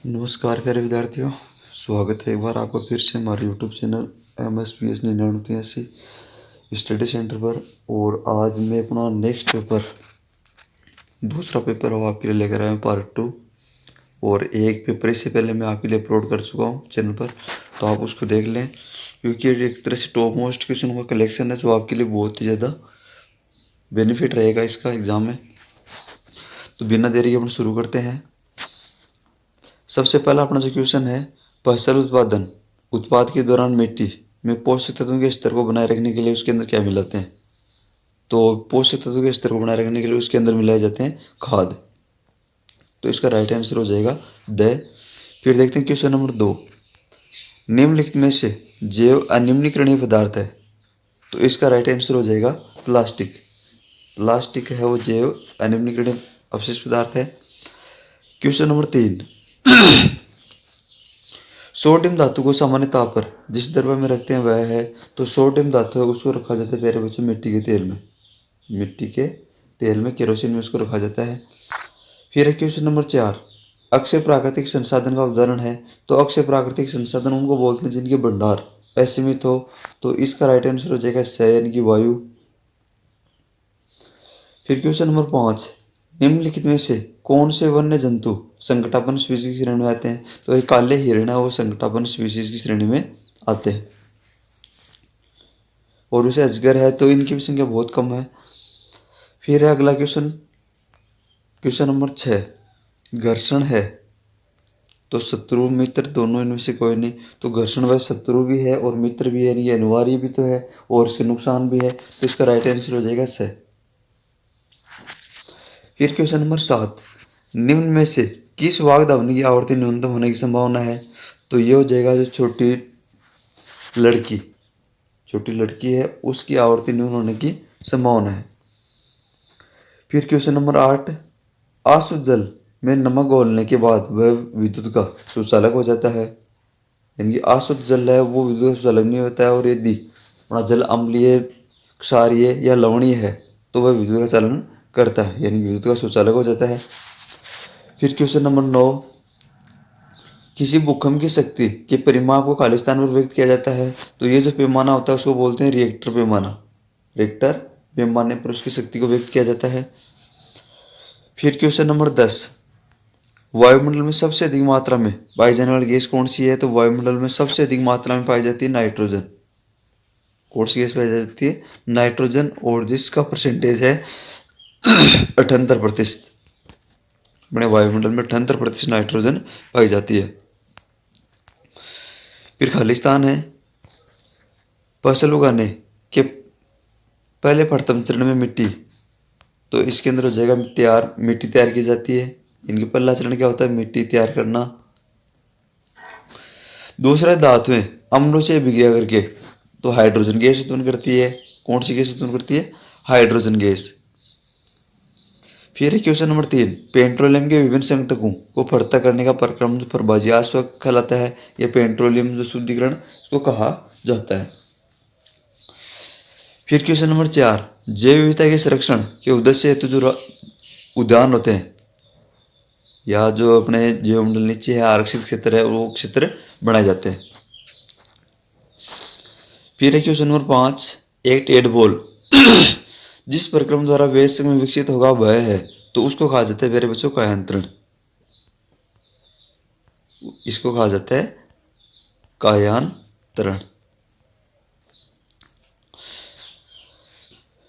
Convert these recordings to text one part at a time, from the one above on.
नमस्कार प्यारे विद्यार्थियों, स्वागत है एक बार आपका फिर से हमारे YouTube channel MSPS 99 study centre पर। और आज मैं अपना नेक्स्ट पेपर, दूसरा पेपर हो आपके लिए लेकर आया हूँ, पार्ट 2। और एक पेपर इससे पहले मैं आपके लिए अपलोड कर चुका हूँ चैनल पर, तो आप उसको देख लें, क्योंकि ये एक तरह से टॉप मोस्ट क्वेश्चन का कलेक्शन है जो आपके लिए बहुत ही ज़्यादा बेनिफिट रहेगा इसका एग्ज़ाम में। तो बिना देरी के अपन शुरू करते हैं। सबसे पहला अपना जो क्वेश्चन है, फसल उत्पादन उत्पाद के दौरान मिट्टी में पोषक तत्वों के स्तर को बनाए रखने के लिए उसके अंदर क्या मिलाते हैं? तो पोषक तत्वों के स्तर को बनाए रखने के लिए उसके अंदर मिलाए जाते हैं खाद। तो इसका राइट आंसर हो जाएगा द। फिर देखते हैं क्वेश्चन नंबर 2। निम्नलिखित में से जैव अनिम्नीकरणीय पदार्थ है, तो इसका राइट आंसर हो जाएगा प्लास्टिक। प्लास्टिक है वो जैव अनिम्नीकरणीय अवशिष्ट पदार्थ है। Question number 3। सोडियम धातु को सामान्य ताप पर जिस द्रव्य में रखते हैं वह है, तो सोडियम धातु है उसको रखा जाता है प्यारे बच्चों मिट्टी के तेल में। मिट्टी के तेल में, केरोसिन में उसको रखा जाता है। फिर है क्वेश्चन नंबर 4। अक्षय प्राकृतिक संसाधन का उदाहरण है, तो अक्षय प्राकृतिक संसाधन उनको बोलते हैं जिनके भंडार असीमित हो, तो इसका राइट आंसर हो जाएगा यानी कि वायु। फिर क्वेश्चन नंबर 5। निम्नलिखित में से कौन से वन्य जंतु संकटापन्न स्पीशीज की श्रेणी में आते हैं? तो ये काले हिरण है वो संकटापन्न स्पीशीज की श्रेणी में आते हैं। और वैसे अजगर है तो इनकी भी संख्या बहुत कम है। फिर है अगला क्वेश्चन, क्वेश्चन नंबर 6। घर्षण है तो शत्रु मित्र दोनों इनमें से कोई नहीं, तो घर्षण वह शत्रु भी है और मित्र भी है, ये अनिवार्य भी तो है और इसके नुकसान भी है, तो इसका राइट आंसर हो जाएगा स। फिर क्वेश्चन नंबर 7। निम्न में से किस वाग्धावनी की आवृत्ति न्यूनतम होने की संभावना है? तो ये हो जाएगा जो छोटी लड़की है उसकी आवर्ती न्यून होने की संभावना है। फिर क्वेश्चन नंबर 8। अशुद्ध जल में नमक घोलने के बाद वह विद्युत का सुचालक हो जाता है, यानी कि अशुद्ध जल है वो विद्युत का सुचालक नहीं होता है। और यदि अपना जल अम्लीय, क्षारीय या लवणीय है तो वह विद्युत का चालन करता है, यानी कि विद्युत का सुचालक हो जाता है। फिर क्वेश्चन नंबर 9। किसी भूकंप की शक्ति के परिमाप को खालिस्तान पर व्यक्त किया जाता है, तो ये जो पैमाना होता है उसको बोलते हैं रिएक्टर पैमाना। रिएक्टर पैमाने पर उसकी शक्ति को व्यक्त किया जाता है। फिर क्वेश्चन नंबर 10। वायुमंडल में सबसे अधिक मात्रा में पाई जाने वाली गैस कौन सी है? तो वायुमंडल में सबसे अधिक मात्रा में पाई जाती है नाइट्रोजन। कौन सी गैस पाई जाती है? नाइट्रोजन, और जिसका परसेंटेज है 78%। अपने वायुमंडल में 78% नाइट्रोजन पाई जाती है। फिर खालिस्तान है फसल उगाने के पहले प्रथम चरण में मिट्टी, तो इसके अंदर हो जाएगा मिट्टी तैयार की जाती है। इनके पहला चरण क्या होता है? मिट्टी तैयार करना। दूसरा धातुएं अम्लों से विक्रिया करके तो हाइड्रोजन गैस उत्पन्न करती है। कौन सी गैस उत्पन्न करती है? Hydrogen gas. फिर है क्वेश्चन नंबर 3। पेट्रोलियम के विभिन्न संघटकों को फटता करने का प्रक्रम जो प्रभाजियास्व कहलाता है, या पेट्रोलियम जो शुद्धिकरण इसको कहा जाता है। फिर क्वेश्चन नंबर 4। जैव विविधता के संरक्षण के उद्देश्य हेतु जो उद्यान होते हैं या जो अपने जैवमंडल नीचे है आरक्षित क्षेत्र है वो क्षेत्र बनाए जाते हैं। फिर है क्वेश्चन नंबर 5। एक टेडपोल जिस प्रक्रम द्वारा वयस्क में विकसित होगा वह है, तो उसको कहा जाता है मेरे बच्चों कायांतरण। इसको कहा जाता है कायांतरण।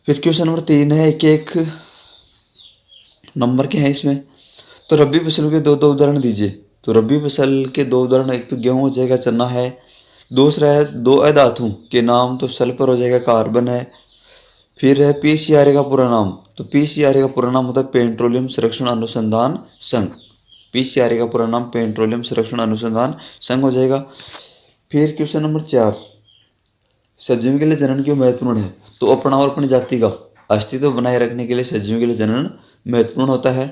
फिर क्वेश्चन नंबर 3 है, एक नंबर के हैं इसमें, तो रबी फसल के दो उदाहरण दीजिए। तो रबी फसल के दो उदाहरण, एक तो गेहूं हो जाएगा, चना है। दूसरा है दो अधातु के नाम, तो सल्फर हो जाएगा, कार्बन है। फिर है पीसीआरए का पूरा नाम, तो पीसीआरए का पूरा नाम होता है पेट्रोलियम संरक्षण अनुसंधान संघ। पीसीआरए का पूरा नाम पेट्रोलियम संरक्षण अनुसंधान संघ हो जाएगा। फिर क्वेश्चन नंबर 4। सजीव के लिए जनन क्यों महत्वपूर्ण है? तो अपना और अपनी जाति का अस्तित्व बनाए रखने के लिए सजीव के लिए जनन महत्वपूर्ण होता है।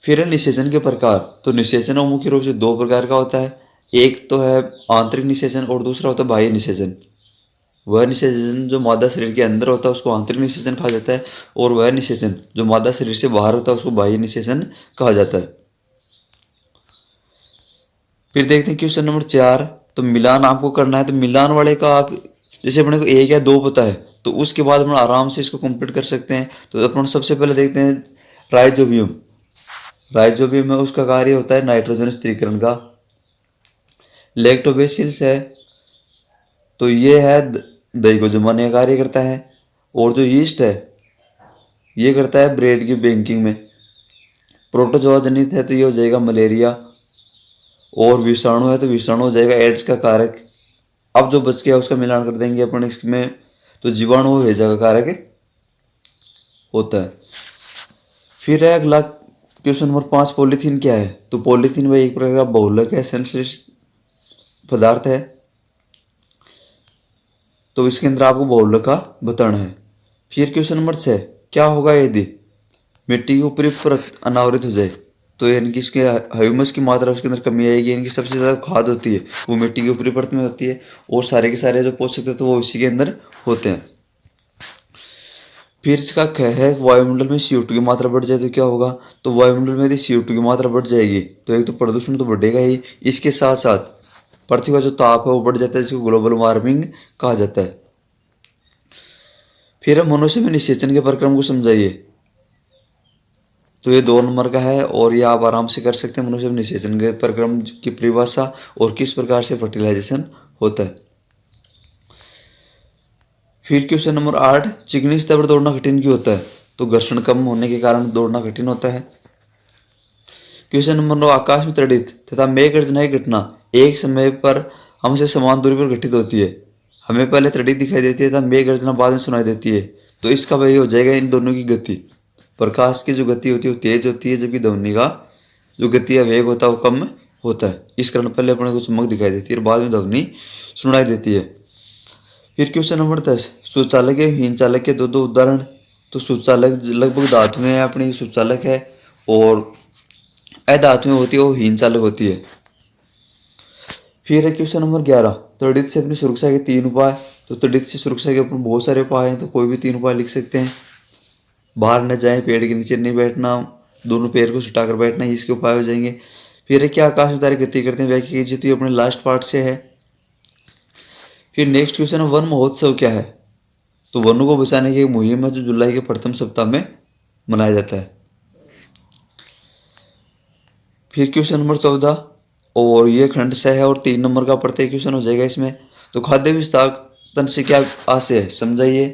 फिर है निषेचन के प्रकार, तो निषेचन मुख्य रूप से दो प्रकार का होता है। एक तो है आंतरिक निषेचन और दूसरा होता है बाह्य निषेचन। वह निषेचन जो मादा शरीर के अंदर होता है उसको आंतरिक निषेचन कहा जाता है, और वह निषेचन जो मादा शरीर से बाहर होता है उसको बाह्य निषेचन कहा जाता है। फिर देखते हैं क्वेश्चन नंबर 4। तो मिलान आपको करना है। तो मिलान वाले का आप जैसे अपने को 1 या 2 पता है तो उसके बाद अपन आराम से इसको कंप्लीट कर सकते हैं। तो अपन सबसे पहले देखते हैं राइजोबियम। राइजोबियम में उसका कार्य होता है नाइट्रोजन स्थिरीकरण का। लैक्टोबैसिलस है तो ये है दही को जमाने का कार्य करता है। और जो यीस्ट है ये करता है ब्रेड की बेकिंग में। प्रोटोजोआ जनित है तो ये हो जाएगा मलेरिया। और विषाणु है तो विषाणु हो जाएगा एड्स का कारक। अब जो बच गया उसका मिलान कर देंगे अपन इसमें। तो जीवाणु हैजा का कारक होता है। फिर है अगला क्वेश्चन नंबर 5। पॉलीथीन क्या है? तो पॉलीथीन में एक प्रकार का बहुलक है, संश्लिष्ट पदार्थ है। तो इसके अंदर आपको बहुलक का बताना है। फिर क्वेश्चन नंबर 6। क्या होगा यदि मिट्टी की ऊपरी परत अनावृत हो जाए? तो यानी कि इसके ह्यूमस की मात्रा उसके अंदर कमी आएगी। यानी कि सबसे ज़्यादा खाद होती है वो मिट्टी की ऊपरी परत में होती है और सारे के सारे जो पोषक तत्व वो इसी के अंदर होते हैं। फिर इसका ख है वायुमंडल में CO2 की मात्रा बढ़ जाए तो क्या होगा? तो वायुमंडल में यदि CO2 की मात्रा बढ़ जाएगी तो एक तो प्रदूषण तो बढ़ेगा ही, इसके साथ साथ पृथ्वी का जो ताप है वो बढ़ जाता है, जिसको ग्लोबल वार्मिंग कहा जाता है। फिर हम मनुष्य में निषेचन के प्रक्रम को समझाइए। तो ये 2 नंबर का है और ये आप आराम से कर सकते हैं। मनुष्य में निषेचन के प्रक्रम की परिभाषा और किस प्रकार से फर्टिलाइजेशन होता है। फिर क्वेश्चन नंबर 8। चिकनी सतह पर दौड़ना कठिन क्यों होता है? तो घर्षण कम होने के कारण दौड़ना कठिन होता है। Question number 9। आकाश में तड़ित तथा मेघ गर्जना की घटना एक समय पर हमसे समान दूरी पर घटित होती है। हमें पहले तड़ित दिखाई देती है तथा मेघ गर्जना बाद में सुनाई देती है। तो इसका वही हो जाएगा इन दोनों की गति। प्रकाश की जो गति होती है वो तेज होती है, जबकि ध्वनि का जो गति या वेग होता है वो कम होता है। इस कारण पहले अपने को चमक दिखाई देती है और बाद में ध्वनि सुनाई देती है। फिर क्वेश्चन नंबर 10। सुचालक या हीन चालक के 2 उदाहरण। तो सुचालक लगभग धातु में अपनी सुचालक है और अधातु में होती है वो हीन चालक होती है। फिर है क्वेश्चन नंबर 11। तड़ित से अपनी सुरक्षा के 3 उपाय। तो तड़ित से सुरक्षा के अपन बहुत सारे उपाय हैं, तो कोई भी 3 उपाय लिख सकते हैं। बाहर न जाए, पेड़ के नीचे नहीं बैठना, दोनों पैर को सुटाकर बैठना, इसके उपाय हो जाएंगे। फिर है क्या आकाश में तारे गति करते हैं, व्याख्या कीजिए। तो ये अपने लास्ट पार्ट से है। फिर नेक्स्ट क्वेश्चन है वन महोत्सव क्या है? तो वनों को बचाने की एक मुहिम है जो जुलाई के प्रथम सप्ताह में मनाया जाता है। फिर क्वेश्चन नंबर 14 और ये खंड से है और 3 नंबर का प्रत्येक क्वेश्चन हो जाएगा इसमें। तो खाद्य विस्थापन से क्या आशय है, समझाइए।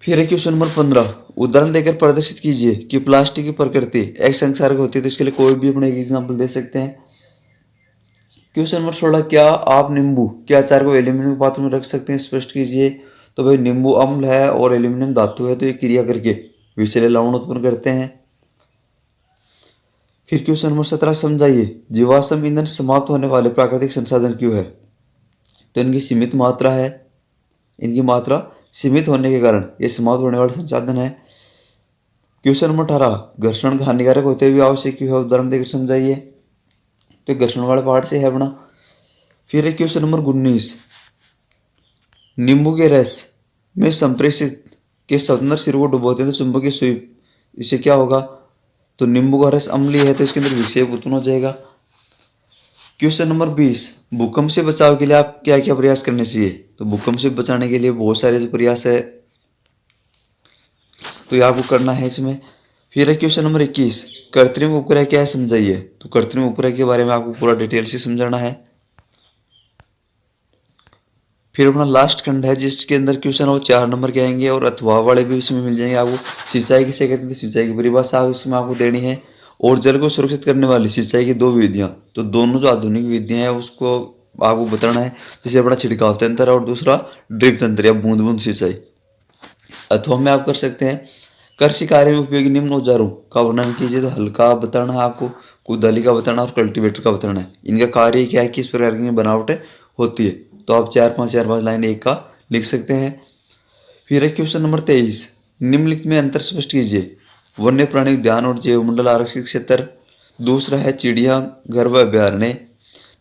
फिर है क्वेश्चन नंबर 15। उदाहरण देकर प्रदर्शित कीजिए कि प्लास्टिक की प्रकृति एक संसारक होती है। तो इसके लिए कोई भी अपने एक एग्जाम्पल दे सकते हैं। Question number 16। क्या आप नींबू के अचार को एल्यूमिनियम पात्र में रख सकते हैं, स्पष्ट कीजिए। तो भाई नींबू अम्ल है और एल्यूमिनियम धातु है, तो ये क्रिया करके विषैले लवण उत्पन्न करते हैं। फिर क्वेश्चन नंबर 17। समझाइए जीवाश्म ईंधन समाप्त होने वाले प्राकृतिक संसाधन क्यों है? तो इनकी सीमित मात्रा है, इनकी मात्रा सीमित होने के कारण ये समाप्त होने वाले संसाधन है। Question number 18। घर्षण हानिकारक होते हुए आवश्यक क्यों है, उदाहरण देकर समझाइए। तो घर्षण वाले पार्ट से है अपना। फिर है क्वेश्चन नंबर 19। नींबू के रस में संप्रेषित के स्वतंत्र सिर को डुबोते हैं तो चुंबकीय सुई इससे क्या होगा? तो नींबू का रस अम्लीय है तो इसके अंदर विक्षेप उत्पन्न हो जाएगा। Question number 20। भूकंप से बचाव के लिए आप क्या क्या प्रयास करने चाहिए? तो भूकंप से बचाने के लिए बहुत सारे जो प्रयास है तो ये आपको करना है इसमें। फिर है क्वेश्चन नंबर 21। कृत्रिम उपग्रह क्या है, समझाइए। तो कृत्रिम उपग्रह के बारे में आपको पूरा डिटेल से समझाना है। फिर अपना लास्ट खंड है जिसके अंदर क्वेश्चन वो 4 नंबर के आएंगे और अथवा वाले भी इसमें मिल जाएंगे आपको। सिंचाई किसे कहते हैं, तो सिंचाई की परिभाषा इसमें आपको देनी है। और जल को सुरक्षित करने वाली सिंचाई की 2 विधियां। तो दोनों जो आधुनिक विधियां हैं उसको आपको बताना है। जैसे अपना छिड़काव तंत्र और दूसरा ड्रिप तंत्र या बूंद बूंद सिंचाई। अथवा में आप कर सकते हैं कृषि कार्य में उपयोगी निम्न औजारों का वर्णन कीजिए। तो हल्का बताना है आपको, कुदाली का बताना और कल्टीवेटर का बताना है। इनका कार्य क्या है, किस प्रकार की बनावट होती है। तो आप 4-5 लाइन एक का लिख सकते हैं। फिर है क्वेश्चन नंबर 23। निम्नलिखित में अंतर स्पष्ट कीजिए। वन्य प्राणी उद्यान और जैव मंडल आरक्षित क्षेत्र। दूसरा है चिड़ियाघर व अभ्यारण्य।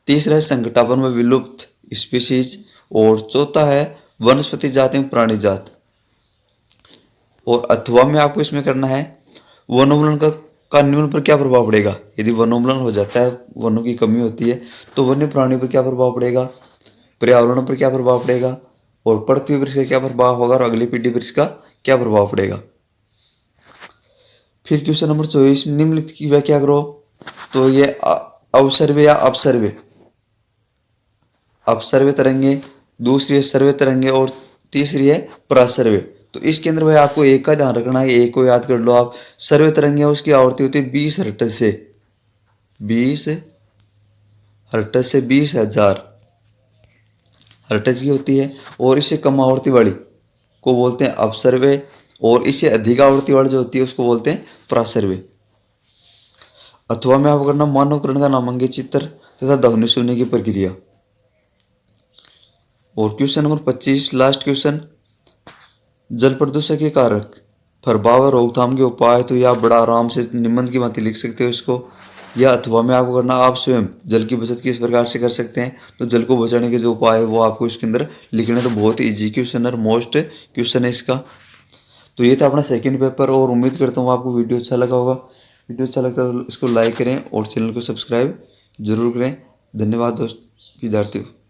तीसरा है संकटापन्न व विलुप्त स्पीशीज। और चौथा है वनस्पति जाति एवं प्राणी जात। और अथवा में आपको इसमें करना है वनोन्मूलन का का निम्न पर क्या प्रभाव पड़ेगा। यदि वनोन्मूलन हो जाता है, वनों की कमी होती है, तो वन्य प्राणियों पर क्या प्रभाव पड़ेगा, पर्यावरण पर क्या प्रभाव पड़ेगा, और पृथ्वी पर इसका क्या प्रभाव होगा, और अगली पीढ़ी पर इसका क्या प्रभाव पड़ेगा। फिर क्वेश्चन नंबर 24, निम्नलिखित की व्याख्या करो। तो ये अवसर्वे या अपसर्वे, अपसर्वे तरंगे, दूसरी है सर्वे तरंगे, और तीसरी है प्रसर्वे। तो इसके अंदर भाई आपको एक का ध्यान रखना है, एक को याद कर लो आप। सर्वे तरंगे उसकी आवृत्ति होती है 20 हर्ट्ज से 20 हर्ट्ज से 20,000 हर्ट्ज की होती है, और इससे कम आवृत्ति वाली को बोलते हैं अपसर्वे, और इससे अधिक आवृत्ति वाली जो होती है उसको बोलते हैं प्रसर्वे। अथवा में आपको करना मानवकरण का नामांकित चित्र तथा ध्वनि सुनने की प्रक्रिया। और क्वेश्चन नंबर 25 लास्ट क्वेश्चन, जल प्रदूषण के कारक प्रभाव और रोकथाम के उपाय। तो या बड़ा आराम से निबंध की भांति लिख सकते हो इसको, या अथवा में आपको करना आप स्वयं जल की बचत किस प्रकार से कर सकते हैं। तो जल को बचाने के जो उपाय है वो आपको इसके अंदर लिखने। तो बहुत ईजी क्वेश्चन और मोस्ट क्वेश्चन है इसका। तो ये था अपना सेकंड पेपर, और उम्मीद करता हूँ आपको वीडियो अच्छा लगा होगा। वीडियो अच्छा लगता है तो इसको लाइक करें और चैनल को सब्सक्राइब जरूर करें। धन्यवाद दोस्त विद्यार्थियों।